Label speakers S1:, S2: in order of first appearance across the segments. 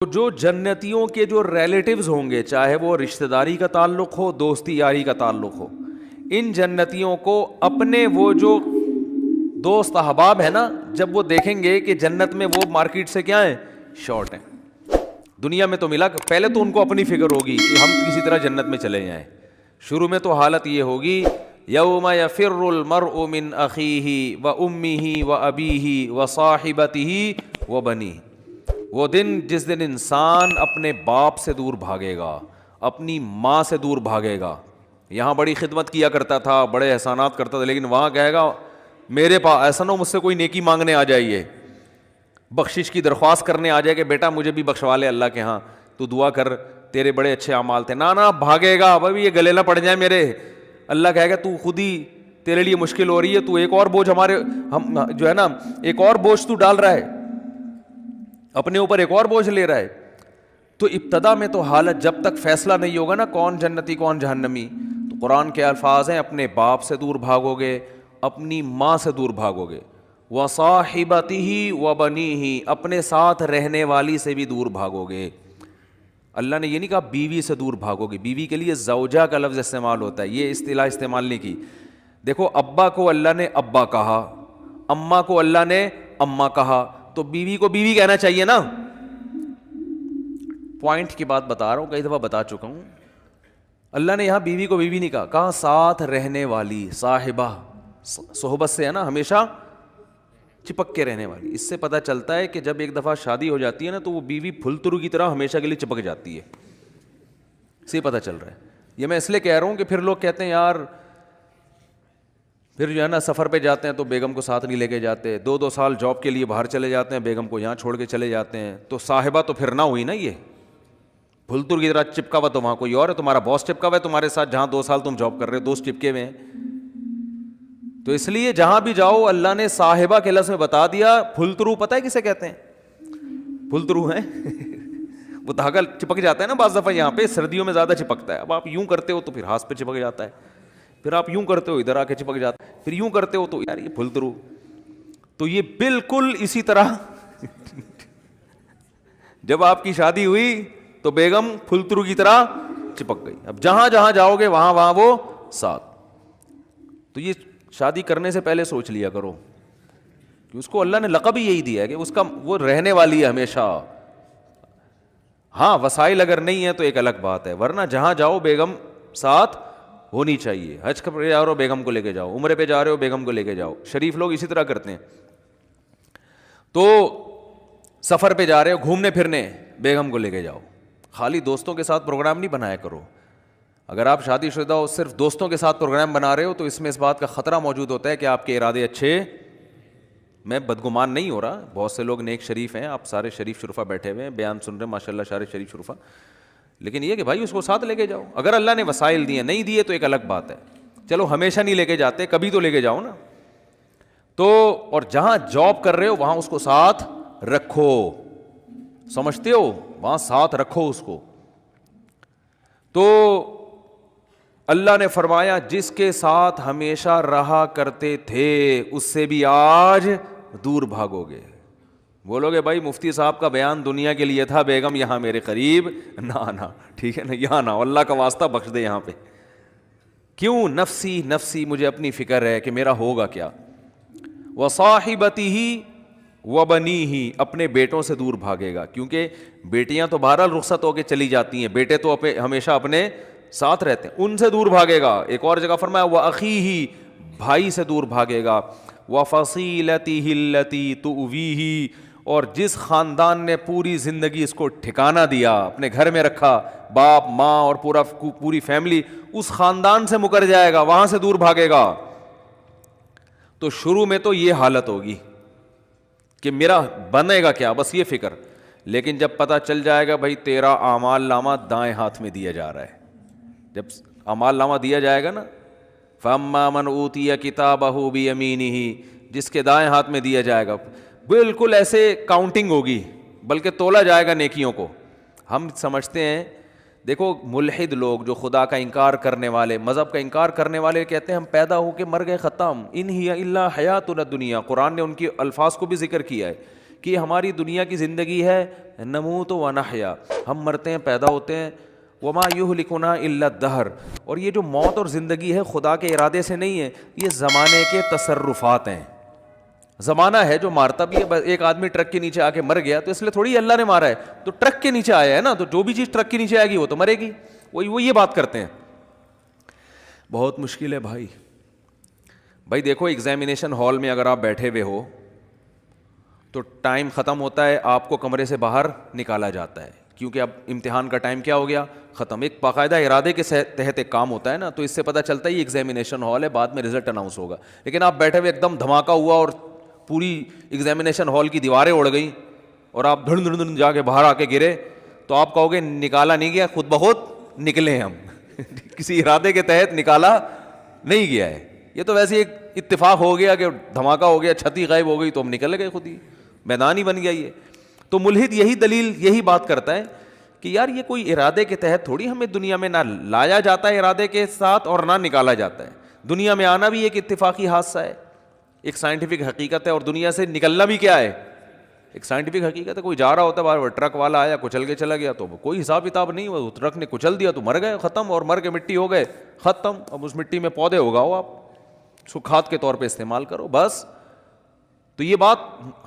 S1: جو جنتیوں کے جو ریلیٹیوز ہوں گے، چاہے وہ رشتہ داری کا تعلق ہو، دوستی یاری کا تعلق ہو، ان جنتیوں کو اپنے وہ جو دوست احباب ہے نا، جب وہ دیکھیں گے کہ جنت میں وہ مارکیٹ سے کیا ہیں، شارٹ ہیں، دنیا میں تو ملا، پہلے تو ان کو اپنی فکر ہوگی کہ ہم کسی طرح جنت میں چلے جائیں. شروع میں تو حالت یہ ہوگی، یوم یفر المرء من اخیہ وامہ وابیہ وصاحبتہ وبنیہ، وہ دن جس دن انسان اپنے باپ سے دور بھاگے گا، اپنی ماں سے دور بھاگے گا. یہاں بڑی خدمت کیا کرتا تھا، بڑے احسانات کرتا تھا، لیکن وہاں کہے گا میرے پاس ایسا نہ ہو مجھ سے کوئی نیکی مانگنے آ جائیے، بخشش کی درخواست کرنے آ جائے کہ بیٹا مجھے بھی بخشوا لے اللہ کے ہاں، تو دعا کر تیرے بڑے اچھے اعمال تھے. نہ بھاگے گا، بھائی یہ گلے نہ پڑ جائیں میرے. اللہ کہے گا تو خود ہی تیرے لیے مشکل ہو رہی ہے، تو ایک اور بوجھ ہم جو ہے نا، ایک اور بوجھ تو ڈال رہا ہے اپنے اوپر، ایک اور بوجھ لے رہا ہے. تو ابتدا میں تو حالت جب تک فیصلہ نہیں ہوگا نا کون جنتی کون جہنمی، تو قرآن کے الفاظ ہیں اپنے باپ سے دور بھاگو گے، اپنی ماں سے دور بھاگو گے، وصاحبتہ وبنیہ، اپنے ساتھ رہنے والی سے بھی دور بھاگو گے. اللہ نے یہ نہیں کہا بیوی سے دور بھاگو گے، بیوی کے لیے زوجہ کا لفظ استعمال ہوتا ہے، یہ اصطلاح استعمال نہیں کی. دیکھو ابا کو اللہ نے ابا کہا، اماں کو اللہ نے اماں کہا، تو بیوی کو بیوی کہنا چاہیے نا. پوائنٹ کی بات بتا رہا ہوں، کئی دفعہ بتا چکا ہوں. اللہ نے یہاں بیوی کو بیوی نہیں کہا ساتھ رہنے والی، صاحبہ، صحبت سے ہے نا، ہمیشہ چپک کے رہنے والی. اس سے پتہ چلتا ہے کہ جب ایک دفعہ شادی ہو جاتی ہے نا، تو وہ بیوی پھلترو کی طرح ہمیشہ کے لیے چپک جاتی ہے. اس سے پتہ چل رہا ہے. یہ میں اس لیے کہہ رہا ہوں کہ پھر لوگ کہتے ہیں یار پھر جو ہے نا سفر پہ جاتے ہیں تو بیگم کو ساتھ نہیں لے کے جاتے، 2 سال جاب کے لیے باہر چلے جاتے ہیں، بیگم کو یہاں چھوڑ کے چلے جاتے ہیں، تو صاحبہ تو پھر نہ ہوئی نا. یہ پھلتر کی طرح چپکا ہوا تو وہاں کوئی اور ہے، تمہارا باس چپکا ہوا ہے تمہارے ساتھ، جہاں 2 سال تم جاب کر رہے ہو دوست چپکے ہوئے ہیں. تو اس لیے جہاں بھی جاؤ اللہ نے صاحبہ کے لفظ میں بتا دیا. پھلترو پتہ ہے کسے کہتے ہیں؟ پھلترو ہیں وہ دھاگا چپک جاتا ہے نا بعض دفعہ، یہاں پہ سردیوں میں زیادہ چپکتا ہے. اب آپ یوں کرتے ہو تو پھر ہاتھ پہ چپک جاتا ہے، پھر آپ یوں کرتے ہو ادھر آ کے چپک جاتا ہے، پھر یوں کرتے ہو تو یار یہ پھلترو. تو یہ بالکل اسی طرح جب آپ کی شادی ہوئی تو بیگم پھلترو کی طرح چپک گئی. اب جہاں جہاں جاؤ گے وہاں وہاں وہ ساتھ. تو یہ شادی کرنے سے پہلے سوچ لیا کرو کہ اس کو اللہ نے لقب ہی یہی دیا ہے کہ اس کا وہ رہنے والی ہے ہمیشہ. ہاں وسائل اگر نہیں ہے تو ایک الگ بات ہے، ورنہ جہاں جاؤ بیگم ساتھ ہونی چاہیے. حج پہ جا رہے ہو بیگم کو لے کے جاؤ، عمرے پہ جا رہے ہو بیگم کو لے کے جاؤ. شریف لوگ اسی طرح کرتے ہیں. تو سفر پہ جا رہے ہو گھومنے پھرنے، بیگم کو لے کے جاؤ. خالی دوستوں کے ساتھ پروگرام نہیں بنایا کرو. اگر آپ شادی شدہ ہو صرف دوستوں کے ساتھ پروگرام بنا رہے ہو تو اس میں اس بات کا خطرہ موجود ہوتا ہے کہ آپ کے ارادے اچھے، میں بدگمان نہیں ہو رہا، بہت سے لوگ نیک شریف ہیں، آپ سارے شریف شرفا بیٹھے ہوئے ہیں بیان سن رہے ہیں ماشاء اللہ سارے شریف شرفا، لیکن یہ کہ بھائی اس کو ساتھ لے کے جاؤ. اگر اللہ نے وسائل دیے، نہیں دیے تو ایک الگ بات ہے. چلو ہمیشہ نہیں لے کے جاتے، کبھی تو لے کے جاؤ نا. تو اور جہاں جاب کر رہے ہو وہاں اس کو ساتھ رکھو، سمجھتے ہو، وہاں ساتھ رکھو اس کو. تو اللہ نے فرمایا جس کے ساتھ ہمیشہ رہا کرتے تھے اس سے بھی آج دور بھاگو گے. بولو گے بھائی مفتی صاحب کا بیان دنیا کے لیے تھا، بیگم یہاں میرے قریب نہ ٹھیک ہے نا، یہاں نہ، اللہ کا واسطہ بخش دے یہاں پہ. کیوں؟ نفسی نفسی، مجھے اپنی فکر ہے کہ میرا ہوگا کیا. وصاحبتہ وبنیہ، اپنے بیٹوں سے دور بھاگے گا، کیونکہ بیٹیاں تو بہرحال رخصت ہو کے چلی جاتی ہیں، بیٹے تو ہمیشہ اپنے ساتھ رہتے ہیں، ان سے دور بھاگے گا. ایک اور جگہ فرمایا وَأَخِيهِ، بھائی سے دور بھاگے گا. وَفَصِيلَتِهِ الَّتِي تُؤْوِيهِ، اور جس خاندان نے پوری زندگی اس کو ٹھکانہ دیا، اپنے گھر میں رکھا، باپ ماں اور پوری فیملی، اس خاندان سے مکر جائے گا، وہاں سے دور بھاگے گا. تو شروع میں تو یہ حالت ہوگی کہ میرا بنے گا کیا، بس یہ فکر. لیکن جب پتہ چل جائے گا بھائی تیرا اعمال نامہ دائیں ہاتھ میں دیا جا رہا ہے، جب اعمال نامہ دیا جائے گا نا، فَأَمَّا مَنْ أُوتِيَ كِتَابَهُ بِيَمِينِهِ، جس کے دائیں ہاتھ میں دیا جائے گا، بالکل ایسے کاؤنٹنگ ہوگی، بلکہ تولا جائے گا نیکیوں کو. ہم سمجھتے ہیں، دیکھو ملحد لوگ جو خدا کا انکار کرنے والے، مذہب کا انکار کرنے والے کہتے ہیں ہم پیدا ہو کے مر گئے ختم، ان ہی الا حیاتنا الدنیا. قرآن نے ان کے الفاظ کو بھی ذکر کیا ہے کہ ہماری دنیا کی زندگی ہے نموت و نحیا، ہم مرتے ہیں پیدا ہوتے ہیں، وما یہلکنا الا الدہر، اور یہ جو موت اور زندگی ہے خدا کے ارادے سے نہیں ہے، یہ زمانے کے تصرفات ہیں. زمانہ ہے جو مارتا بھی ہے. ایک آدمی ٹرک کے نیچے آ کے مر گیا تو اس لیے تھوڑی اللہ نے مارا ہے، تو ٹرک کے نیچے آیا ہے نا، تو جو بھی چیز ٹرک کے نیچے آئے گی وہ تو مرے گی. وہ یہ بات کرتے ہیں. بہت مشکل ہے بھائی دیکھو ایگزامینیشن ہال میں اگر آپ بیٹھے ہوئے ہو تو ٹائم ختم ہوتا ہے، آپ کو کمرے سے باہر نکالا جاتا ہے کیونکہ اب امتحان کا ٹائم کیا ہو گیا، ختم. ایک باقاعدہ ارادے کے تحت ایک کام ہوتا ہے نا، تو اس سے پتہ چلتا ہے یہ ایگزامینیشن ہال ہے، بعد میں رزلٹ اناؤنس ہوگا. لیکن آپ بیٹھے ہوئے ایک دم دھماکہ ہوا اور پوری ایگزامینیشن ہال کی دیواریں اڑ گئیں اور آپ دھڑ دھڑ دھڑ جا کے باہر آ کے گرے، تو آپ کہو گے نکالا نہیں گیا، خود بخود نکلے ہیں ہم. کسی ارادے کے تحت نکالا نہیں گیا ہے. یہ تو ویسے ایک اتفاق ہو گیا کہ دھماکہ ہو گیا، چھتی غائب ہو گئی تو ہم نکل گئے، خود ہی میدان ہی بن گیا. یہ تو ملحد یہی دلیل یہی بات کرتا ہے کہ یار یہ کوئی ارادے کے تحت تھوڑی ہمیں دنیا میں نہ لایا جاتا ہے ارادے کے ساتھ اور نہ نکالا جاتا ہے. دنیا میں آنا بھی ایک اتفاقی حادثہ ہے، ایک سائنٹیفک حقیقت ہے، اور دنیا سے نکلنا بھی کیا ہے، ایک سائنٹیفک حقیقت ہے. کوئی جا رہا ہوتا ہے باہر، ٹرک والا آیا کچل کے چلا گیا تو کوئی حساب کتاب نہیں، وہ ٹرک نے کچل دیا تو مر گئے، ختم، اور مر کے مٹی ہو گئے، ختم. اب اس مٹی میں پودے اگاؤ، آپ اس کو کھاد کے طور پہ استعمال کرو بس. تو یہ بات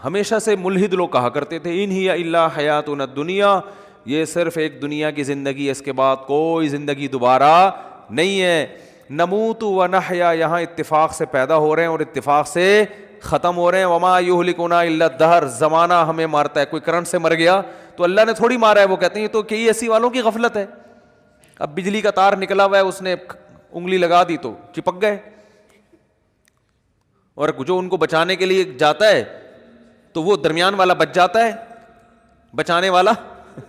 S1: ہمیشہ سے ملحد لوگ کہا کرتے تھے، ان ہی الا حیاتنا الدنیا، یہ صرف ایک دنیا کی زندگی ہے، اس کے بعد کوئی زندگی دوبارہ نہیں ہے. نموت و نحیا یہاں اتفاق سے پیدا ہو رہے ہیں اور اتفاق سے ختم ہو رہے ہیں. وما یہلکنا الا الدہر، زمانہ ہمیں مارتا ہے. کوئی کرنٹ سے مر گیا تو اللہ نے تھوڑی مارا ہے، وہ کہتے ہیں یہ تو کئی ایسی والوں کی غفلت ہے. اب بجلی کا تار نکلا ہوا ہے، اس نے انگلی لگا دی تو چپک گئے، اور جو ان کو بچانے کے لیے جاتا ہے تو وہ درمیان والا بچ جاتا ہے، بچانے والا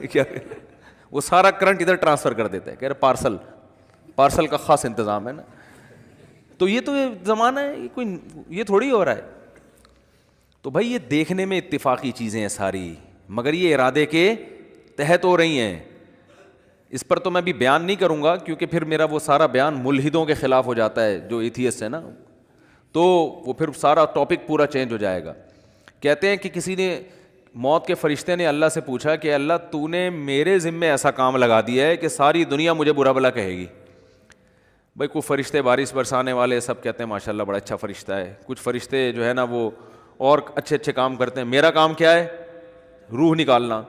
S1: کیا وہ سارا کرنٹ ادھر ٹرانسفر کر دیتا ہے، کہہ رہے پارسل کا خاص انتظام ہے نا. تو یہ تو زمانہ ہے، یہ کوئی یہ تھوڑی ہو رہا ہے. تو بھائی یہ دیکھنے میں اتفاقی چیزیں ہیں ساری، مگر یہ ارادے کے تحت ہو رہی ہیں. اس پر تو میں بھی بیان نہیں کروں گا کیونکہ پھر میرا وہ سارا بیان ملحدوں کے خلاف ہو جاتا ہے جو ایتھیسٹ ہے نا، تو وہ پھر سارا ٹاپک پورا چینج ہو جائے گا. کہتے ہیں کہ کسی نے موت کے فرشتے نے اللہ سے پوچھا کہ اللہ تو نے میرے ذمے ایسا کام لگا دیا ہے کہ ساری دنیا مجھے برا بھلا کہے گی. بھائی کچھ فرشتے بارش برسانے والے سب کہتے ہیں ماشاء اللہ بڑا اچھا فرشتہ ہے، کچھ فرشتے جو ہے نا وہ اور اچھے اچھے کام کرتے ہیں. میرا کام کیا ہے؟ روح نکالنا.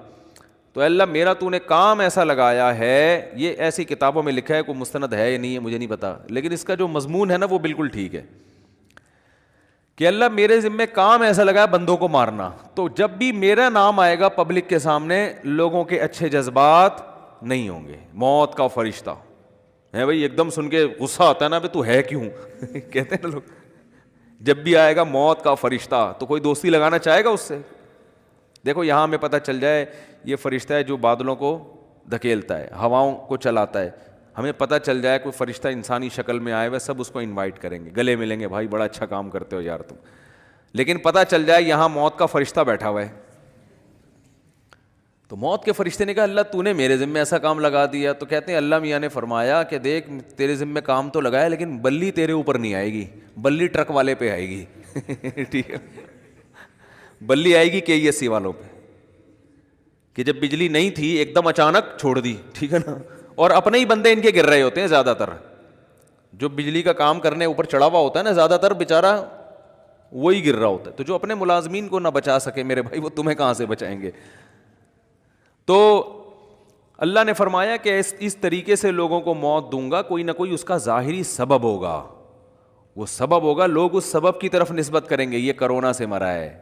S1: تو اللہ میرا تو نے کام ایسا لگایا ہے، یہ ایسی کتابوں میں لکھا ہے، کوئی مستند ہے یا نہیں ہے مجھے نہیں پتا، لیکن اس کا جو مضمون ہے نا وہ بالکل ٹھیک ہے کہ اللہ میرے ذمے کام ایسا لگا ہے بندوں کو مارنا. تو جب بھی میرا نام آئے گا پبلک کے سامنے، لوگوں کے اچھے جذبات نہیں ہوں گے. موت کا فرشتہ ہے بھائی، ایک دم سن کے غصہ آتا ہے نا، تو ہے کیوں کہتے ہیں لوگ. جب بھی آئے گا موت کا فرشتہ تو کوئی دوستی لگانا چاہے گا اس سے. دیکھو یہاں ہمیں پتہ چل جائے یہ فرشتہ ہے جو بادلوں کو دھکیلتا ہے، ہواؤں کو چلاتا ہے. ہمیں پتہ چل جائے کوئی فرشتہ انسانی شکل میں آئے ہوئے، سب اس کو انوائٹ کریں گے، گلے ملیں گے، بھائی بڑا اچھا کام کرتے ہو یار تم. لیکن پتہ چل جائے یہاں موت کا فرشتہ بیٹھا ہوا ہے، تو موت کے فرشتے نے کہا اللہ تو نے میرے ذمے ایسا کام لگا دیا. تو کہتے ہیں اللہ میاں نے فرمایا کہ دیکھ تیرے ذمے کام تو لگایا لیکن بلی تیرے اوپر نہیں آئے گی، بلی ٹرک والے پہ آئے گی. ٹھیک ہے، بلی آئے گی KESC والوں پہ، کہ جب بجلی نہیں تھی ایک دم اچانک چھوڑ دی. ٹھیک ہے نا، اور اپنے ہی بندے ان کے گر رہے ہوتے ہیں زیادہ تر. جو بجلی کا کام کرنے اوپر چڑھا ہوا ہوتا ہے نا، زیادہ تر بیچارہ وہی گر رہا ہوتا ہے. تو جو اپنے ملازمین کو نہ بچا سکے میرے بھائی، وہ تمہیں کہاں سے بچائیں گے. تو اللہ نے فرمایا کہ اس طریقے سے لوگوں کو موت دوں گا، کوئی نہ کوئی اس کا ظاہری سبب ہوگا، وہ سبب ہوگا، لوگ اس سبب کی طرف نسبت کریں گے. یہ کرونا سے مرا ہے،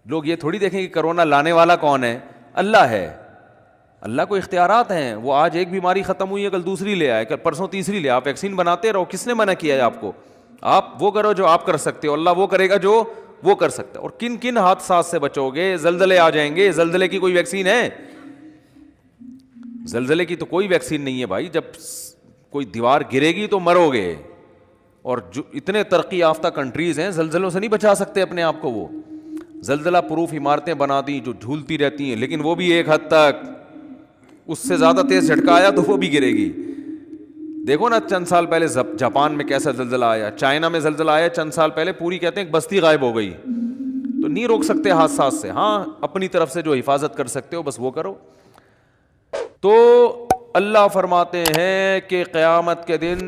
S1: لوگ یہ تھوڑی دیکھیں کہ کرونا لانے والا کون ہے، اللہ ہے. اللہ کو اختیارات ہیں، وہ آج ایک بیماری ختم ہوئی ہے کل دوسری لے آئے، کل پرسوں تیسری لے. آپ ویکسین بناتے رہو، کس نے منع کیا ہے آپ کو؟ آپ وہ کرو جو آپ کر سکتے ہو، اللہ وہ کرے گا جو وہ کر سکتا ہے. اور کن کن حادثات سے بچو گے؟ زلزلے آ جائیں گے، زلزلے کی کوئی ویکسین ہے؟ زلزلے کی تو کوئی ویکسین نہیں ہے بھائی. جب کوئی دیوار گرے گی تو مرو گے. اور جو اتنے ترقی یافتہ کنٹریز ہیں زلزلوں سے نہیں بچا سکتے اپنے آپ کو. وہ زلزلہ پروف عمارتیں بنا دی جو جھولتی رہتی ہیں، لیکن وہ بھی ایک حد تک، اس سے زیادہ تیز جھٹکا آیا تو وہ بھی گرے گی. دیکھو نا چند سال پہلے جاپان میں کیسا زلزلہ آیا، چائنا میں زلزلہ آیا چند سال پہلے، پوری کہتے ہیں بستی غائب ہو گئی. تو تو نہیں روک سکتے حادثات سے. ہاں اپنی طرف سے جو حفاظت کر سکتے ہو بس وہ کرو. تو اللہ فرماتے ہیں کہ قیامت کے دن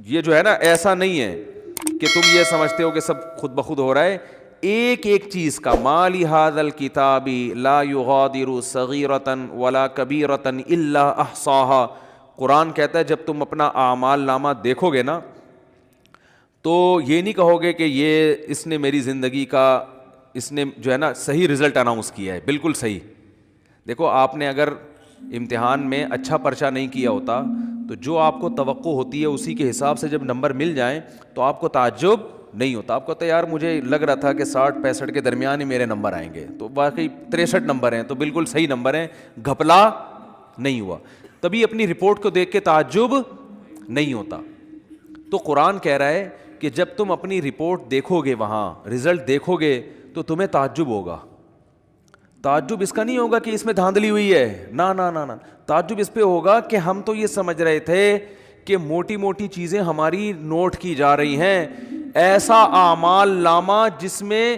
S1: یہ جو ہے نا ایسا نہیں ہے کہ تم یہ سمجھتے ہو کہ سب خود بخود ہو رہا ہے. ایک ایک چیز کا مالی ھذا الکتاب لا یغادر صغیرۃ ولا کبیرۃ الا احصاها. قرآن کہتا ہے جب تم اپنا اعمال نامہ دیکھو گے نا تو یہ نہیں کہو گے کہ یہ اس نے میری زندگی کا اس نے جو ہے نا صحیح رزلٹ اناؤنس کیا ہے. بالکل صحیح. دیکھو آپ نے اگر امتحان میں اچھا پرچہ نہیں کیا ہوتا تو جو آپ کو توقع ہوتی ہے اسی کے حساب سے جب نمبر مل جائیں تو آپ کو تعجب نہیں ہوتا. آپ کو تو یار مجھے لگ رہا تھا کہ 60-65 کے درمیان ہی میرے نمبر آئیں گے, تو واقعی 63 نمبر ہیں تو بالکل صحیح نمبر ہیں, گھپلا نہیں ہوا. تبھی اپنی رپورٹ کو دیکھ کے تعجب نہیں ہوتا. تو قرآن کہہ رہا ہے کہ جب تم اپنی رپورٹ دیکھو گے, وہاں رزلٹ دیکھو گے تو تمہیں تعجب ہوگا. تعجب اس کا نہیں ہوگا کہ اس میں دھاندلی ہوئی ہے, نہ نہ نہ. تعجب اس پہ ہوگا کہ ہم تو یہ سمجھ رہے تھے کہ موٹی موٹی چیزیں ہماری نوٹ کی جا رہی ہیں. ایسا اعمال نامہ جس میں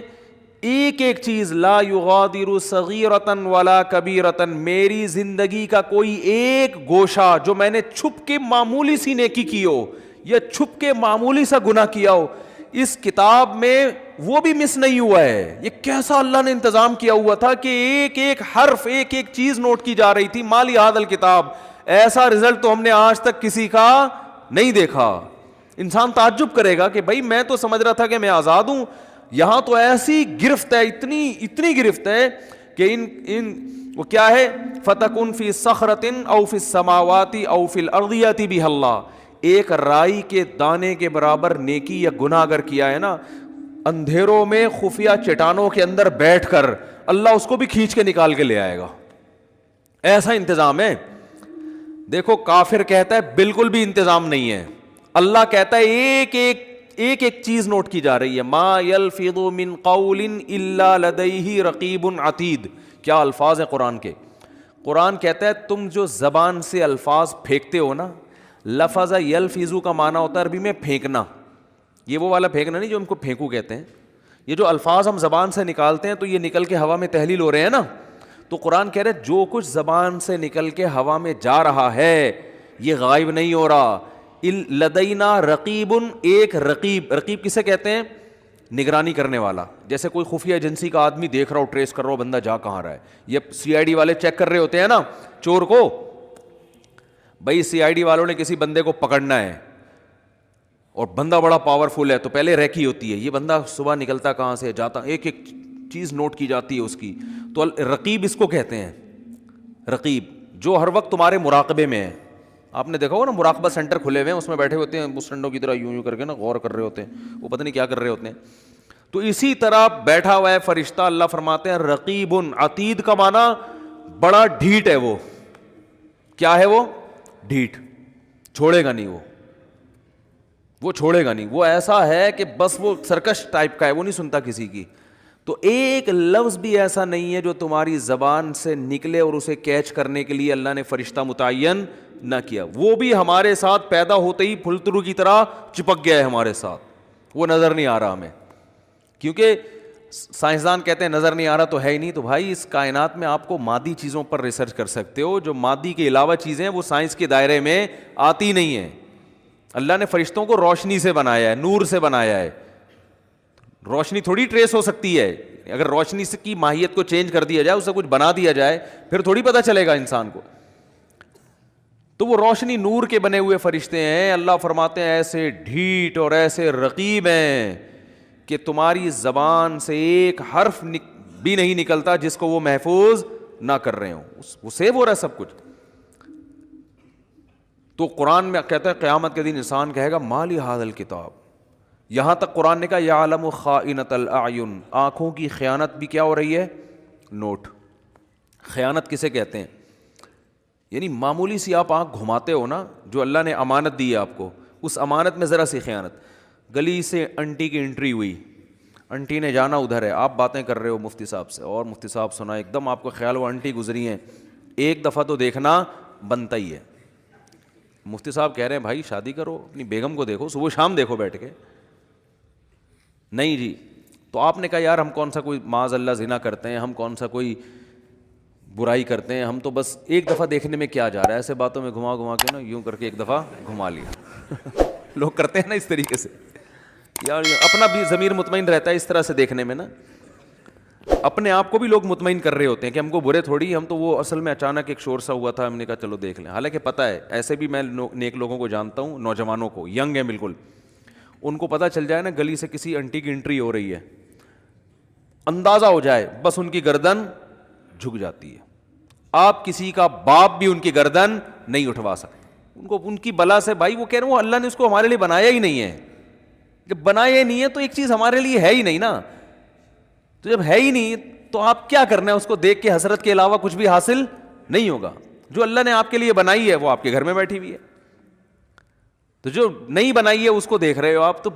S1: ایک ایک چیز لا یغادر صغیرۃ ولا کبیرۃ, میری زندگی کا کوئی ایک گوشہ جو میں نے چھپ کے معمولی سی نیکی کی ہو یا چھپ کے معمولی سا گناہ کیا ہو, اس کتاب میں وہ بھی مس نہیں ہوا ہے. یہ کیسا اللہ نے انتظام کیا ہوا تھا کہ ایک ایک حرف ایک ایک چیز نوٹ کی جا رہی تھی. مالی ھذا الکتاب, ایسا رزلٹ تو ہم نے آج تک کسی کا نہیں دیکھا. انسان تعجب کرے گا کہ بھائی میں تو سمجھ رہا تھا کہ میں آزاد ہوں, یہاں تو ایسی گرفت ہے, اتنی گرفت ہے کہ ان وہ کیا ہے, فتکن فی صخرۃ او فی السماوات او فی الارض یاتی بہ اللہ. ایک رائی کے دانے کے برابر نیکی یا گناہ اگر کیا ہے نا, اندھیروں میں خفیہ چٹانوں کے اندر بیٹھ کر اللہ اس کو بھی کھینچ کے نکال کے لے آئے گا. ایسا انتظام ہے. دیکھو کافر کہتا ہے بالکل بھی انتظام نہیں ہے. اللہ کہتا ہے ایک ایک چیز نوٹ کی جا رہی ہے. ما یلفظ من قول الا لدیہ رقیب عتید. کیا الفاظ ہیں قرآن کے. قرآن کہتا ہے تم جو زبان سے الفاظ پھینکتے ہو نا, لفظ یلفظ کا معنی ہوتا ہے عربی میں پھینکنا. یہ وہ والا پھینکنا نہیں جو ہم کو پھینکو کہتے ہیں. یہ جو الفاظ ہم زبان سے نکالتے ہیں تو یہ نکل کے ہوا میں تحلیل ہو رہے ہیں نا. تو قرآن کہہ رہے ہے جو کچھ زبان سے نکل کے ہوا میں جا رہا ہے یہ غائب نہیں ہو رہا. لدینا رقیب, ایک رقیب. رقیب کسے کہتے ہیں؟ نگرانی کرنے والا. جیسے کوئی خفیہ ایجنسی کا آدمی دیکھ رہا ہو, ٹریس کر رہا ہو بندہ جا کہاں رہا ہے. یہ سی آئی ڈی والے چیک کر رہے ہوتے ہیں نا چور کو. بھائی سی آئی ڈی والوں نے کسی بندے کو پکڑنا ہے اور بندہ بڑا پاورفل ہے تو پہلے ریکی ہوتی ہے, یہ بندہ صبح نکلتا کہاں سے جاتا, ایک ایک چیز نوٹ کی جاتی ہے اس کی. تو رقیب اس کو کہتے ہیں. رقیب جو ہر وقت تمہارے مراقبے میں ہے. آپ نے دیکھا ہو نا مراقبہ سینٹر کھلے ہوئے ہیں, اس میں بیٹھے ہوتے ہیں اس ٹنڈوں کی طرح یوں کر کے نا غور کر رہے ہوتے ہیں, وہ پتہ نہیں کیا کر رہے ہوتے ہیں. تو اسی طرح بیٹھا ہوا ہے فرشتہ. اللہ فرماتے ہیں رقیب عتید کا معنی بڑا ڈھیٹ ہے. وہ کیا ہے؟ وہ ڈھیٹ, چھوڑے گا نہیں, وہ چھوڑے گا نہیں. وہ ایسا ہے کہ بس وہ سرکش ٹائپ کا ہے, وہ نہیں سنتا کسی کی. تو ایک لفظ بھی ایسا نہیں ہے جو تمہاری زبان سے نکلے اور اسے کیچ کرنے کے لیے اللہ نے فرشتہ متعین نہ کیا. وہ بھی ہمارے ساتھ پیدا ہوتے ہی پھلترو کی طرح چپک گیا ہے ہمارے ساتھ, وہ نظر نہیں آ رہا ہمیں. کیونکہ سائنسدان کہتے ہیں نظر نہیں آ رہا تو ہے ہی نہیں. تو بھائی اس کائنات میں آپ کو مادی چیزوں پر ریسرچ کر سکتے ہو, جو مادی کے علاوہ چیزیں وہ سائنس کے دائرے میں آتی نہیں ہیں. اللہ نے فرشتوں کو روشنی سے بنایا ہے, نور سے بنایا ہے. روشنی تھوڑی ٹریس ہو سکتی ہے. اگر روشنی کی ماہیت کو چینج کر دیا جائے, اسے کچھ بنا دیا جائے, پھر تھوڑی پتہ چلے گا انسان کو. تو وہ روشنی نور کے بنے ہوئے فرشتے ہیں. اللہ فرماتے ہیں ایسے ڈھیٹ اور ایسے رقیب ہیں کہ تمہاری زبان سے ایک حرف بھی نہیں نکلتا جس کو وہ محفوظ نہ کر رہے ہوں. وہ سیو ہو رہا ہے سب کچھ. تو قرآن میں کہتا ہے قیامت کے دن انسان کہے گا مالی ھذا الکتاب. یہاں تک قرآن نے کہا یعلم خائنۃ الاعین, آنکھوں کی خیانت بھی کیا ہو رہی ہے؟ نوٹ. خیانت کسے کہتے ہیں؟ یعنی معمولی سی آپ آنکھ گھماتے ہو نا, جو اللہ نے امانت دی ہے آپ کو, اس امانت میں ذرا سی خیانت. گلی سے انٹی کی انٹری ہوئی, انٹی نے جانا ادھر ہے, آپ باتیں کر رہے ہو مفتی صاحب سے, اور مفتی صاحب سنا, ایک دم آپ کو خیال وہ انٹی گزری ہیں, ایک دفعہ تو دیکھنا بنتا ہی ہے. مفتی صاحب کہہ رہے ہیں بھائی شادی کرو, اپنی بیگم کو دیکھو, صبح شام دیکھو بیٹھ کے. نہیں جی, تو آپ نے کہا یار ہم کون سا کوئی معاذ اللہ زنا کرتے ہیں, ہم کون سا کوئی برائی کرتے ہیں, ہم تو بس ایک دفعہ دیکھنے میں کیا جا رہا ہے, ایسے باتوں میں گھما گھما کے نا یوں کر کے ایک دفعہ گھما لیا. لوگ کرتے ہیں نا اس طریقے سے یار, اپنا بھی ضمیر مطمئن رہتا ہے اس طرح سے دیکھنے میں نا, اپنے آپ کو بھی لوگ مطمئن کر رہے ہوتے ہیں کہ ہم کو برے تھوڑی, ہم تو وہ اصل میں اچانک ایک شور سا ہوا تھا, ہم نے کہا چلو دیکھ لیں. حالانکہ پتہ ہے ایسے بھی میں نیک لوگوں کو جانتا ہوں, نوجوانوں کو, ینگ ہیں بالکل, ان کو پتہ چل جائے نا گلی سے کسی انٹی کی انٹری ہو رہی ہے, اندازہ ہو جائے بس ان کی گردن جھک جاتی ہے. آپ کسی کا باپ بھی ان کی گردن نہیں اٹھوا سکتے, ان کو ان کی بلا سے. بھائی وہ کہہ رہے ہیں اللہ نے اس کو ہمارے لیے بنایا ہی نہیں ہے, جب بنایا ہی نہیں ہے تو ایک چیز ہمارے لیے ہے ہی نہیں نا, تو جب ہے ہی نہیں تو آپ کیا کرنا ہے, اس کو دیکھ کے حسرت کے علاوہ کچھ بھی حاصل نہیں ہوگا. جو اللہ نے آپ کے لیے بنائی ہے وہ آپ کے گھر میں بیٹھی ہوئی ہے, تو جو نہیں بنائی ہے اس کو دیکھ رہے ہو آپ, تو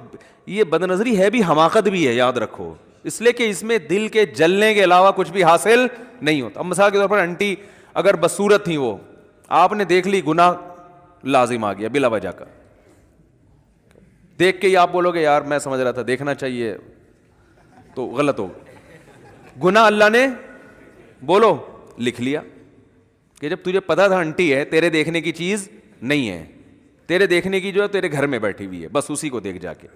S1: یہ بد نظری ہے بھی, حماقت بھی ہے, یاد رکھو, اس لیے کہ اس میں دل کے جلنے کے علاوہ کچھ بھی حاصل نہیں ہوتا. اب مثال کے طور پر انٹی اگر بدصورت تھی, وہ آپ نے دیکھ لی, گناہ لازم آ گیا بلا وجہ کا, دیکھ کے ہی آپ بولو گے یار میں سمجھ رہا تھا دیکھنا چاہیے, تو غلط ہوگا. گناہ اللہ نے بولو لکھ لیا کہ جب تجھے پتا تھا انٹی ہے, تیرے دیکھنے کی چیز نہیں ہے, تیرے دیکھنے کی جو ہے تیرے گھر میں بیٹھی ہوئی ہے, بس اسی کو دیکھ جا کے,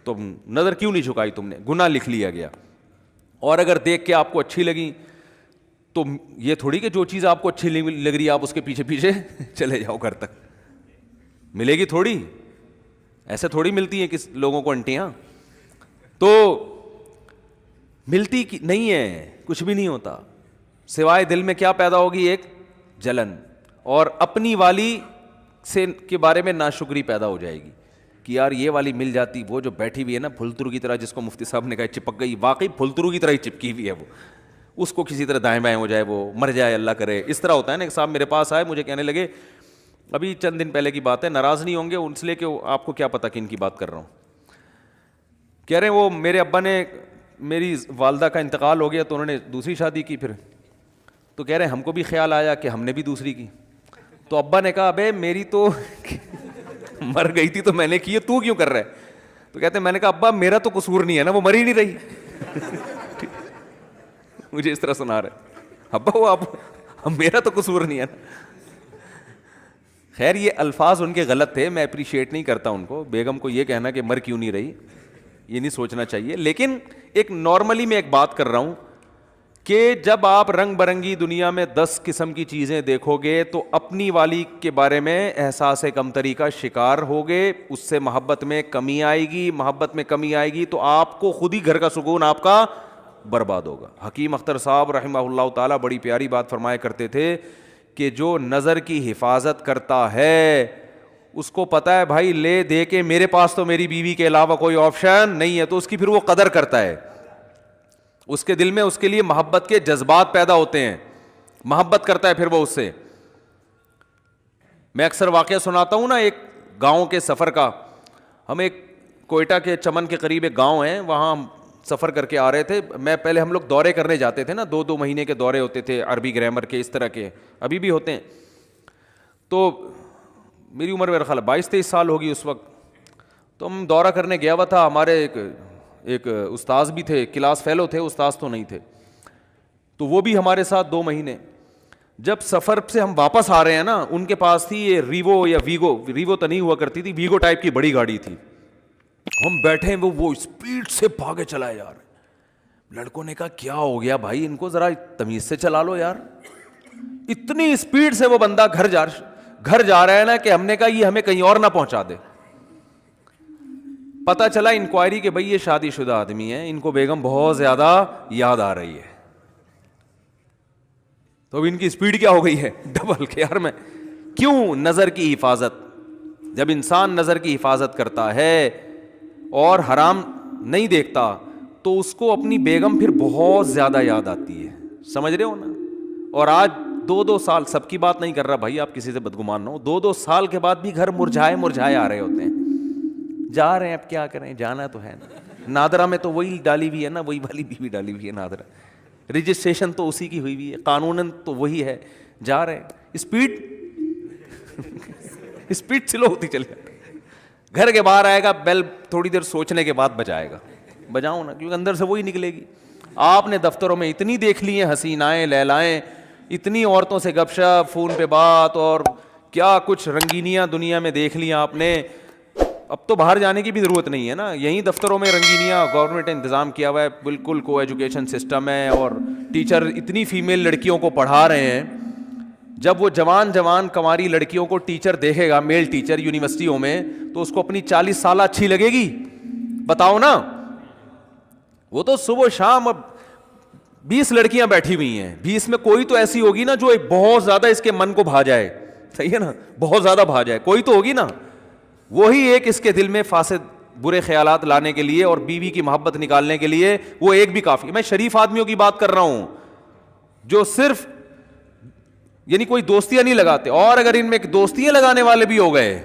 S1: تو نظر کیوں نہیں جھکائی تم نے, گناہ لکھ لیا گیا. اور اگر دیکھ کے آپ کو اچھی لگی تو یہ تھوڑی کہ جو چیز آپ کو اچھی لگ رہی ہے آپ اس کے پیچھے پیچھے چلے جاؤ گھر تک, ملے گی تھوڑی, ایسے تھوڑی ملتی ہیں کس لوگوں کو انٹیاں, تو ملتی نہیں ہے, کچھ بھی نہیں ہوتا سوائے دل میں کیا پیدا ہوگی, ایک جلن, اور اپنی والی سے کے بارے میں ناشکری پیدا ہو جائے گی کہ یار یہ والی مل جاتی, وہ جو بیٹھی ہوئی ہے نا پھلترو کی طرح, جس کو مفتی صاحب نے کہا چپک گئی, واقعی پھلترو کی طرح ہی چپکی ہوئی ہے وہ, اس کو کسی طرح دائیں بائیں ہو جائے, وہ مر جائے اللہ کرے. اس طرح ہوتا ہے نا. ایک صاحب میرے پاس آئے, مجھے کہنے لگے, ابھی چند دن پہلے کی بات ہے, ناراض نہیں ہوں گے اس لیے کہ آپ کو کیا پتا کن کی بات کر رہا ہوں, کہہ رہے ہیں وہ میرے ابا نے, میری والدہ کا انتقال ہو گیا تو انہوں نے دوسری شادی کی پھر, تو کہہ رہے ہیں ہم کو بھی خیال آیا کہ ہم نے بھی دوسری کی, تو ابا نے کہا ابے میری تو مر گئی تھی تو میں نے کی ہے, تو کیوں کر رہا ہے, تو کہتے ہیں میں نے کہا ابا میرا تو قصور نہیں ہے نا, وہ مر ہی نہیں رہی. مجھے اس طرح سنا رہے, ابا وہ آپ میرا تو قصور نہیں ہے نا. خیر یہ الفاظ ان کے غلط تھے, میں اپریشیٹ نہیں کرتا ان کو, بیگم کو یہ کہنا کہ مر کیوں نہیں رہی یہ نہیں سوچنا چاہیے, لیکن ایک نارملی میں ایک بات کر رہا ہوں کہ جب آپ رنگ برنگی دنیا میں 10 قسم کی چیزیں دیکھو گے تو اپنی والی کے بارے میں احساس کمتری کا شکار ہوگے, اس سے محبت میں کمی آئے گی, محبت میں کمی آئے گی تو آپ کو خود ہی گھر کا سکون آپ کا برباد ہوگا. حکیم اختر صاحب رحمہ اللہ تعالیٰ بڑی پیاری بات فرمایا کرتے تھے کہ جو نظر کی حفاظت کرتا ہے اس کو پتہ ہے بھائی لے دے کے میرے پاس تو میری بیوی کے علاوہ کوئی آپشن نہیں ہے, تو اس کی پھر وہ قدر کرتا ہے, اس کے دل میں اس کے لیے محبت کے جذبات پیدا ہوتے ہیں, محبت کرتا ہے پھر وہ اس سے. میں اکثر واقعہ سناتا ہوں نا ایک گاؤں کے سفر کا. ہم ایک کوئٹہ کے چمن کے قریب ایک گاؤں ہے, وہاں ہم سفر کر کے آ رہے تھے. میں پہلے ہم لوگ دورے کرنے جاتے تھے نا, 2 مہینے کے دورے ہوتے تھے, عربی گرامر کے اس طرح کے, ابھی بھی ہوتے ہیں. تو میری عمر میرا خیال 22-23 سال ہوگی اس وقت. تو ہم دورہ کرنے گیا ہوا تھا, ہمارے ایک استاذ بھی تھے, کلاس فیلو تھے, استاذ تو نہیں تھے, تو وہ بھی ہمارے ساتھ 2 مہینے. جب سفر سے ہم واپس آ رہے ہیں نا, ان کے پاس تھی یہ ریوو یا ریوو تو نہیں ہوا کرتی تھی, ویگو ٹائپ کی بڑی گاڑی تھی. ہم بیٹھے ہیں, وہ اسپیڈ سے بھاگے چلا ہے یار. لڑکوں نے کہا کیا ہو گیا بھائی, ان کو ذرا تمیز سے چلا لو یار, اتنی اسپیڈ سے وہ بندہ گھر جا رہا ہے نا کہ ہم نے کہا یہ ہمیں کہیں اور نہ پہنچا دے. پتا چلا انکوائری کہ بھائی یہ شادی شدہ آدمی ہے, ان کو بیگم بہت زیادہ یاد آ رہی ہے. تو اب ان کی اسپیڈ کیا ہو گئی ہے, ڈبل. کہ یار میں کیوں, نظر کی حفاظت. جب انسان نظر کی حفاظت کرتا ہے اور حرام نہیں دیکھتا تو اس کو اپنی بیگم پھر بہت زیادہ یاد آتی ہے, سمجھ رہے ہو نا. اور آج 2 سال, سب کی بات نہیں کر رہا بھائی, آپ کسی سے بدگمان نہ ہو, 2 سال کے بعد بھی گھر مرجھائے آ رہے ہوتے ہیں. جا رہے ہیں, اب کیا کریں, جانا تو ہے نا. نادرا میں تو وہی ڈالی ہوئی ہے نا, وہی والی بیوی ڈالی ہوئی ہے نادرا, رجسٹریشن تو اسی کی ہوئی ہے, قانوناً تو وہی ہے. جا رہے ہیں, اسپیڈ سلو ہوتی چلی جاتی. گھر کے باہر آئے گا, بیل تھوڑی دیر سوچنے کے بعد بجائے گا, بجاؤ نا, کیونکہ اندر سے وہی نکلے گی. آپ نے دفتروں میں اتنی دیکھ لی ہیں حسینائیں لیلائیں, اتنی عورتوں سے گپ شپ, فون پہ بات, اور کیا کچھ رنگینیاں دنیا میں دیکھ لی آپ نے. اب تو باہر جانے کی بھی ضرورت نہیں ہے نا, یہیں دفتروں میں رنگینیاں گورنمنٹ نے انتظام کیا ہوا ہے, بالکل کو ایجوکیشن سسٹم ہے, اور ٹیچر اتنی فیمیل لڑکیوں کو پڑھا رہے ہیں. جب وہ جوان کنواری لڑکیوں کو ٹیچر دیکھے گا, میل ٹیچر یونیورسٹیوں میں, تو اس کو اپنی 40 سالہ اچھی لگے گی؟ بتاؤ نا. وہ تو صبح شام اب 20 لڑکیاں بیٹھی ہوئی ہیں, 20 میں کوئی تو ایسی ہوگی نا جو بہت زیادہ اس کے من کو بھا جائے, صحیح ہے نا, بہت زیادہ بھا جائے, کوئی تو ہوگی نا. وہی ایک اس کے دل میں فاسد برے خیالات لانے کے لیے اور بیوی کی محبت نکالنے کے لیے وہ ایک بھی کافی. میں شریف آدمیوں کی بات کر رہا ہوں جو صرف یعنی کوئی دوستیاں نہیں لگاتے, اور اگر ان میں دوستیاں لگانے والے بھی ہو گئے,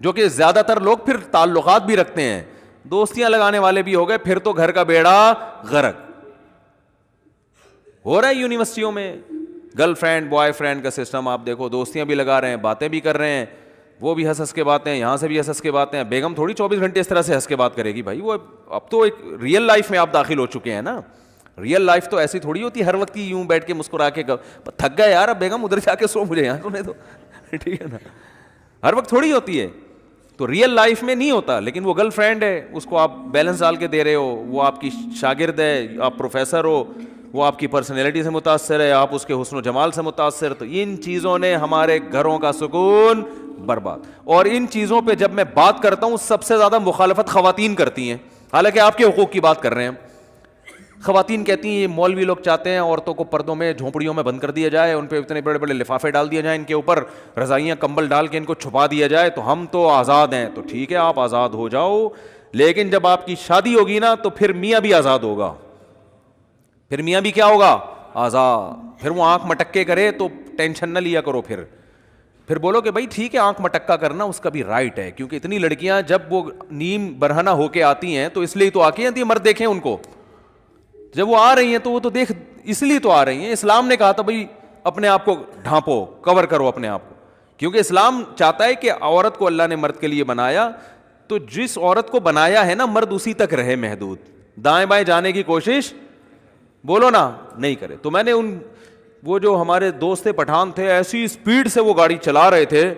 S1: جو کہ زیادہ تر لوگ پھر تعلقات بھی رکھتے ہیں, دوستیاں لگانے والے بھی ہو گئے, پھر تو گھر کا بیڑا غرق ہو رہا ہے. یونیورسٹیوں میں گرل فرینڈ بوائے فرینڈ کا سسٹم آپ دیکھو, دوستیاں بھی لگا رہے ہیں, باتیں بھی کر رہے ہیں, وہ بھی ہنس کے باتیں, یہاں سے بھی ہنس کے باتیں. بیگم تھوڑی 24 گھنٹے اس طرح سے ہنس کے بات کرے گی بھائی, وہ اب تو ایک ریئل لائف میں آپ داخل ہو چکے ہیں نا. ریئل لائف تو ایسی تھوڑی ہوتی ہے ہر وقت یوں بیٹھ کے مسکرا کے تھک گئے یار, اب بیگم ادھر جا کے سو, مجھے یہاں سونے دو, ٹھیک ہے نا, ہر وقت تھوڑی ہوتی ہے. تو ریئل لائف میں نہیں ہوتا. لیکن وہ گرل فرینڈ ہے, اس کو آپ بیلنس ڈال کے دے رہے ہو, وہ آپ کی شاگرد ہے, آپ پروفیسر ہو, وہ آپ کی پرسنالٹی سے متاثر ہے, آپ اس کے حسن و جمال سے متاثر. تو ان چیزوں نے ہمارے گھروں کا سکون برباد. اور ان چیزوں پہ جب میں بات کرتا ہوں سب سے زیادہ مخالفت خواتین کرتی ہیں, حالانکہ آپ کے حقوق کی بات کر رہے ہیں. خواتین کہتی ہیں یہ مولوی لوگ چاہتے ہیں عورتوں کو پردوں میں جھونپڑیوں میں بند کر دیا جائے, ان پہ اتنے بڑے بڑے لفافے ڈال دیے جائیں, ان کے اوپر رضائیاں کمبل ڈال کے ان کو چھپا دیا جائے, تو ہم تو آزاد ہیں. تو ٹھیک ہے آپ آزاد ہو جاؤ, لیکن جب آپ کی شادی ہوگی نا تو پھر میاں بھی آزاد ہوگا. پھر میاں بھی کیا ہوگا؟ آزاد. پھر وہ آنکھ مٹکے کرے تو ٹینشن نہ لیا کرو, پھر بولو کہ بھائی ٹھیک ہے آنکھ مٹکا کرنا اس کا بھی رائٹ ہے, کیونکہ اتنی لڑکیاں جب وہ نیم برہنہ ہو کے آتی ہیں تو اس لیے تو آ کے آتی ہیں, مرد دیکھیں ان کو, جب وہ آ رہی ہیں تو وہ تو دیکھ اس لیے تو آ رہی ہیں. اسلام نے کہا تھا بھائی اپنے آپ کو ڈھانپو, کور کرو اپنے آپ کو, کیونکہ اسلام چاہتا ہے کہ عورت کو اللہ نے مرد کے لیے بنایا, تو جس عورت کو بنایا ہے نا مرد اسی تک رہے محدود, دائیں بائیں جانے کی کوشش بولو نا نہیں کرے. تو میں نے وہ جو ہمارے دوست پٹھان تھے ایسی اسپیڈ سے وہ گاڑی چلا رہے تھے,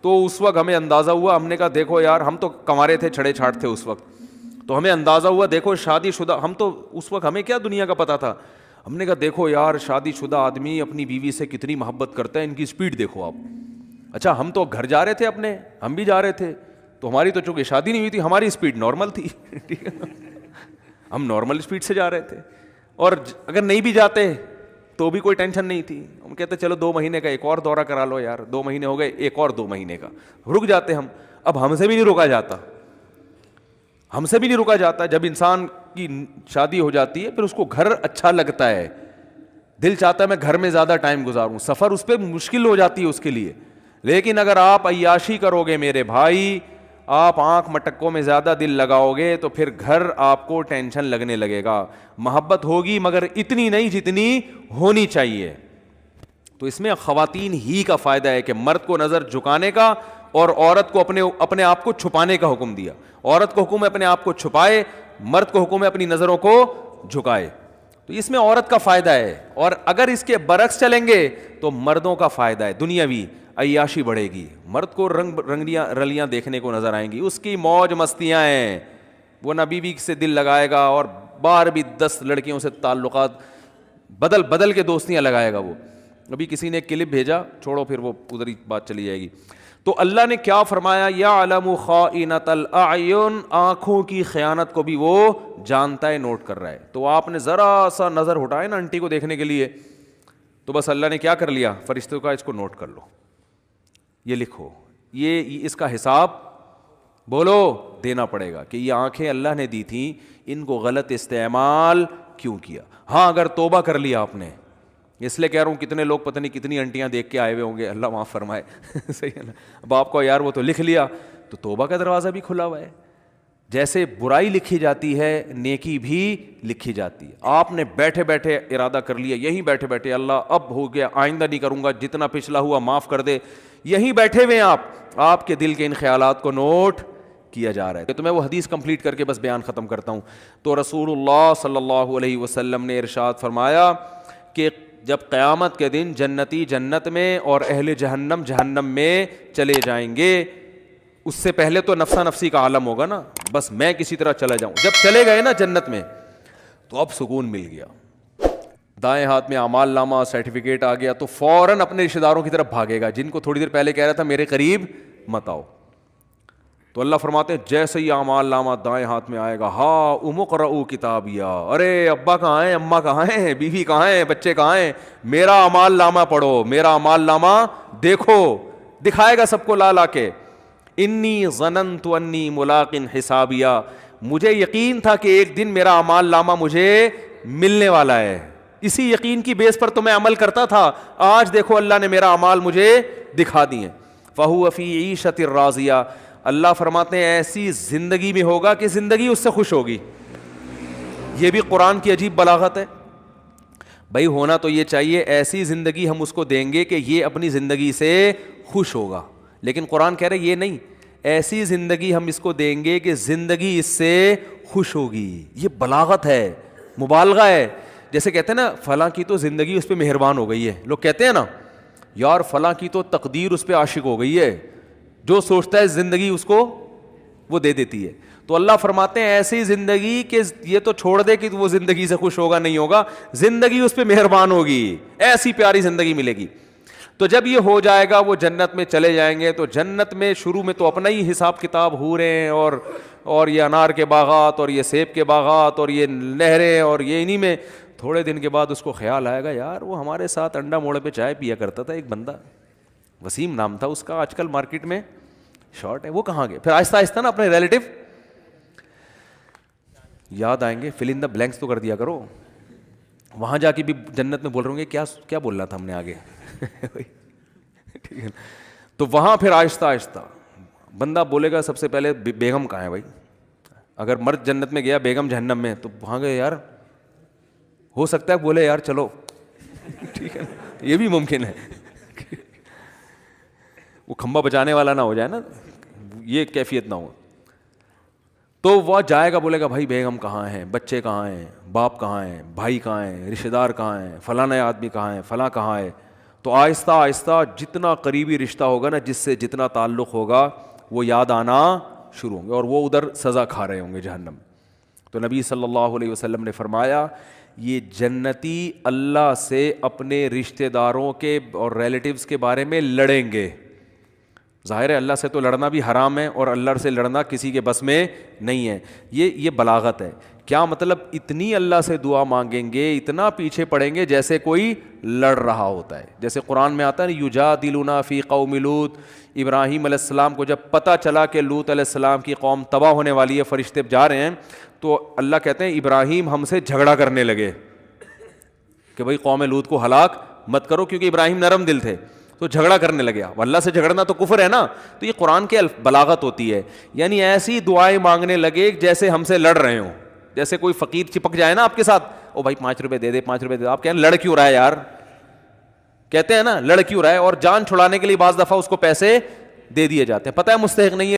S1: تو اس وقت ہمیں اندازہ ہوا, ہم نے کہا دیکھو یار, ہم تو کنوارے تھے, چھڑے چھاٹ تھے اس وقت, تو ہمیں اندازہ ہوا دیکھو شادی شدہ, ہم تو اس وقت ہمیں کیا دنیا کا پتہ تھا, ہم نے کہا دیکھو یار شادی شدہ آدمی اپنی بیوی سے کتنی محبت کرتا ہے, ان کی اسپیڈ دیکھو آپ. اچھا ہم تو گھر جا رہے تھے اپنے, ہم بھی جا رہے تھے, تو ہماری تو چونکہ شادی نہیں ہوئی تھی, ہماری اسپیڈ نارمل تھی, ٹھیک ہے, ہم نارمل اسپیڈ سے جا رہے تھے, اور اگر نہیں بھی جاتے تو بھی کوئی ٹینشن نہیں تھی. ہم کہتے چلو 2 مہینے کا ایک اور دورہ کرا لو یار, 2 مہینے ہو گئے, ایک اور 2 مہینے کا رک جاتے ہم. اب ہم سے بھی نہیں رکا جاتا, ہم سے بھی نہیں رکا جاتا. جب انسان کی شادی ہو جاتی ہے پھر اس کو گھر اچھا لگتا ہے, دل چاہتا ہے میں گھر میں زیادہ ٹائم گزاروں, سفر اس پہ مشکل ہو جاتی ہے اس کے لیے. لیکن اگر آپ عیاشی کرو گے میرے بھائی, آپ آنکھ مٹکوں میں زیادہ دل لگاؤ گے, تو پھر گھر آپ کو ٹینشن لگنے لگے گا. محبت ہوگی مگر اتنی نہیں جتنی ہونی چاہیے. تو اس میں خواتین ہی کا فائدہ ہے کہ مرد کو نظر جھکانے کا اور عورت کو اپنے آپ کو چھپانے کا حکم دیا. عورت کو حکم ہے اپنے آپ کو چھپائے, مرد کو حکم ہے اپنی نظروں کو جھکائے. تو اس میں عورت کا فائدہ ہے. اور اگر اس کے برعکس چلیں گے تو مردوں کا فائدہ ہے, دنیاوی عیاشی بڑھے گی, مرد کو رنگیاں رلیاں دیکھنے کو نظر آئیں گی, اس کی موج مستیاں ہیں, وہ نہ بیوی سے دل لگائے گا اور باہر بھی 10 لڑکیوں سے تعلقات بدل کے دوستیاں لگائے گا. وہ ابھی کسی نے کلپ بھیجا, چھوڑو پھر وہ ادھر ہی بات چلی جائے گی. تو اللہ نے کیا فرمایا, یعلم خائنۃ الاعین, آنکھوں کی خیانت کو بھی وہ جانتا ہے, نوٹ کر رہا ہے. تو آپ نے ذرا سا نظر اٹھائے نا انٹی کو دیکھنے کے لیے, تو بس اللہ نے کیا کر لیا, فرشتوں کا اس کو نوٹ کر لو, یہ لکھو, یہ اس کا حساب بولو دینا پڑے گا کہ یہ آنکھیں اللہ نے دی تھیں, ان کو غلط استعمال کیوں کیا. ہاں اگر توبہ کر لیا آپ نے, اس لیے کہہ رہا ہوں کتنے لوگ پتہ نہیں کتنی انٹیاں دیکھ کے آئے ہوئے ہوں گے, اللہ معاف فرمائے, صحیح ہے نا. اب آپ کو یار وہ تو لکھ لیا, تو توبہ کا دروازہ بھی کھلا ہوا ہے. جیسے برائی لکھی جاتی ہے نیکی بھی لکھی جاتی ہے. آپ نے بیٹھے بیٹھے ارادہ کر لیا, یہیں بیٹھے بیٹھے اللہ اب ہو گیا, آئندہ نہیں کروں گا, جتنا پچھلا ہوا معاف کر دے, یہیں بیٹھے ہوئے آپ کے دل کے ان خیالات کو نوٹ کیا جا رہا ہے. تو میں وہ حدیث کمپلیٹ کر کے بس بیان ختم کرتا ہوں. تو رسول اللہ صلی اللہ علیہ وسلم نے ارشاد فرمایا کہ جب قیامت کے دن جنتی جنت میں اور اہل جہنم جہنم میں چلے جائیں گے, اس سے پہلے تو نفسا نفسی کا عالم ہوگا نا, بس میں کسی طرح چلا جاؤں. جب چلے گئے نا جنت میں تو اب سکون مل گیا, دائیں ہاتھ میں اعمال نامہ سرٹیفکیٹ آ گیا, تو فوراً اپنے رشتہ داروں کی طرف بھاگے گا جن کو تھوڑی دیر پہلے کہہ رہا تھا میرے قریب مت آؤ. تو اللہ فرماتے ہیں جیسے ہی اعمال نامہ دائیں ہاتھ میں آئے گا, ہاں اقرؤوا کتابیا, ارے ابا کہاں ہیں, اماں کہاں ہیں, بیوی کہاں ہیں, بچے کہاں ہیں, میرا اعمال نامہ پڑھو, میرا اعمال نامہ دیکھو. دکھائے گا سب کو لا لا کے, انی ظننت انی ملاق حسابیا, مجھے یقین تھا کہ ایک دن میرا اعمال نامہ مجھے ملنے والا ہے, اسی یقین کی بیس پر تو میں عمل کرتا تھا, آج دیکھو اللہ نے میرا اعمال مجھے دکھا دیے. فہو فی عیشۃ راضیہ, اللہ فرماتے ہیں ایسی زندگی میں ہوگا کہ زندگی اس سے خوش ہوگی. یہ بھی قرآن کی عجیب بلاغت ہے. بھائی ہونا تو یہ چاہیے ایسی زندگی ہم اس کو دیں گے کہ یہ اپنی زندگی سے خوش ہوگا, لیکن قرآن کہہ رہے یہ نہیں, ایسی زندگی ہم اس کو دیں گے کہ زندگی اس سے خوش ہوگی. یہ بلاغت ہے, مبالغہ ہے. جیسے کہتے ہیں نا فلاں کی تو زندگی اس پہ مہربان ہو گئی ہے, لوگ کہتے ہیں نا یار فلاں کی تو تقدیر اس پہ عاشق ہو گئی ہے, جو سوچتا ہے زندگی اس کو وہ دے دیتی ہے. تو اللہ فرماتے ہیں ایسی زندگی کہ یہ تو چھوڑ دے کہ وہ زندگی سے خوش ہوگا نہیں ہوگا, زندگی اس پہ مہربان ہوگی, ایسی پیاری زندگی ملے گی. تو جب یہ ہو جائے گا وہ جنت میں چلے جائیں گے, تو جنت میں شروع میں تو اپنا ہی حساب کتاب ہو رہے ہیں, اور یہ انار کے باغات اور یہ سیب کے باغات اور یہ نہریں اور یہ انہی میں. تھوڑے دن کے بعد اس کو خیال آئے گا یار وہ ہمارے ساتھ انڈا موڑے پہ چائے پیا کرتا تھا ایک بندہ, وسیم نام تھا اس کا, آج کل مارکیٹ میں شارٹ ہے, وہ کہاں گئے. پھر آہستہ آہستہ نا اپنے ریلیٹو یاد آئیں گے, فل ان دا بلینکس تو کر دیا کرو. وہاں جا کے بھی جنت میں بول رہے ہوں گے کیا بول رہا تھا ہم نے آگے. ٹھیک ہے, تو وہاں پھر آہستہ آہستہ بندہ بولے گا سب سے پہلے بیگم کہاں ہے بھائی. اگر مرد جنت میں گیا بیگم جہنم میں, تو وہاں گئے یار ہو سکتا ہے بولے یار چلو, ٹھیک ہے یہ بھی ممکن ہے, وہ کھمبا بچانے والا نہ ہو جائے نا, یہ کیفیت نہ ہو. تو وہ جائے گا بولے گا بھائی بیگم کہاں ہیں, بچے کہاں ہیں, باپ کہاں ہیں, بھائی کہاں ہیں, رشتہ دار کہاں ہیں, فلاں آدمی کہاں ہے, فلاں کہاں ہے. تو آہستہ آہستہ جتنا قریبی رشتہ ہوگا نا, جس سے جتنا تعلق ہوگا وہ یاد آنا شروع ہوں گے, اور وہ ادھر سزا کھا رہے ہوں گے جہنم. تو نبی صلی اللہ علیہ وسلم نے فرمایا یہ جنتی اللہ سے اپنے رشتہ داروں کے اور ریلیٹیوز کے بارے میں لڑیں گے. ظاہر ہے اللہ سے تو لڑنا بھی حرام ہے, اور اللہ سے لڑنا کسی کے بس میں نہیں ہے. یہ بلاغت ہے. کیا مطلب, اتنی اللہ سے دعا مانگیں گے, اتنا پیچھے پڑیں گے جیسے کوئی لڑ رہا ہوتا ہے. جیسے قرآن میں آتا ہے یجادلون فی قوم لوط, ابراہیم علیہ السلام کو جب پتہ چلا کہ لوط علیہ السلام کی قوم تباہ ہونے والی ہے, فرشتے جا رہے ہیں, تو اللہ کہتے ہیں ابراہیم ہم سے جھگڑا کرنے لگے کہ بھئی قوم لوط کو ہلاک مت کرو, کیونکہ ابراہیم نرم دل تھے, تو جھگڑا کرنے لگے. اللہ سے جھگڑنا تو کفر ہے نا. تو یہ قرآن کے بلاغت ہوتی ہے, یعنی ایسی دعائیں مانگنے لگے جیسے ہم سے لڑ رہے ہوں. جیسے کوئی فقیر چپک جائے نا آپ کے ساتھ, او بھائی 5 روپے دے دے, 5 روپے دے دے, آپ کہیں لڑ کیوں رہا ہے یار, کہتے ہیں نا لڑ کیوں رہا ہے, اور جان چھڑانے کے لیے بعض دفعہ اس کو پیسے دے دیے جاتے ہیں, پتہ ہے مستحق نہیں ہے